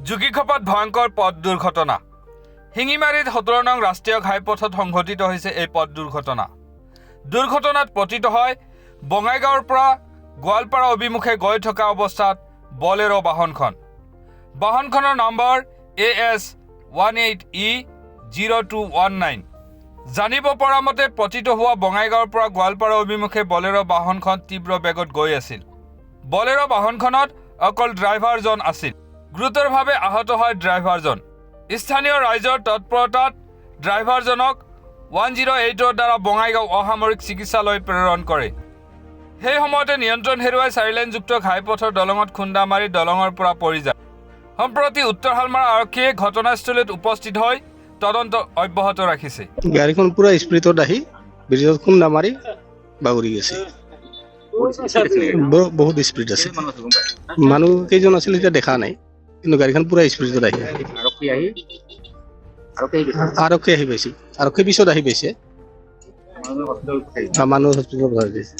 যোগীঘোপাত ভয়ংকৰ পথ দুৰ্ঘটনা। শিঙিমাৰীত 17 নং ৰাষ্ট্ৰীয় ঘাইপথত সংঘটিত হৈছে এই পথ দুৰ্ঘটনা। দুৰ্ঘটনাত পতিত হয় বঙাইগাঁৱৰ পৰা গোৱালপাৰা অভিমুখে গৈ থকা অৱস্থাত বলেৰো বাহনখন। বাহনখনৰ নম্বৰ AS18E0219। জানিব পৰা মতে পতিত হোৱা বঙাইগাঁৱৰ পৰা গোৱালপাৰা অভিমুখে বলেৰো বাহনখন তীব্ৰ বেগত গৈ আছিল। বলেৰো বাহনখনত অকল ড্ৰাইভাৰজন আছিল। গুৰুতৰভাৱে আহত হয় ড্ৰাইভাৰজন। স্থানীয় ৰাইজৰ তৎপৰতাত ড্ৰাইভাৰজনক 108ৰ দ্বাৰা বঙাইগাঁও অসামৰিক চিকিৎসালয় প্ৰেৰণ কৰে। সেই সময়তে নিয়ন্ত্ৰণ হেৰুৱাই 4-লেনযুক্ত ঘাইপথৰ দলঙত খুন্দা মাৰি দলঙৰ পৰা পৰি যায়। সম্প্ৰতি উত্তৰ শালমাৰা আৰক্ষীয়ে ঘটনাস্থলীত উপস্থিত হৈ তদন্ত অব্যাহত ৰাখিছে। গাড়ীখন পুৰা স্পীডত আহি ব্ৰিজত খুন্দা মাৰি বাগৰি গৈছে। বহুত স্পীড আছে। মানুহ কেইজন আছিল এতিয়া দেখা নাই, কিন্তু গাড়ীখন পুৰা স্পীডত আহি আৰক্ষী আহি পাইছে। আৰক্ষী পিছত আহি পাইছে। মানুহ হস্পিটেলত ভৰাই দিছে।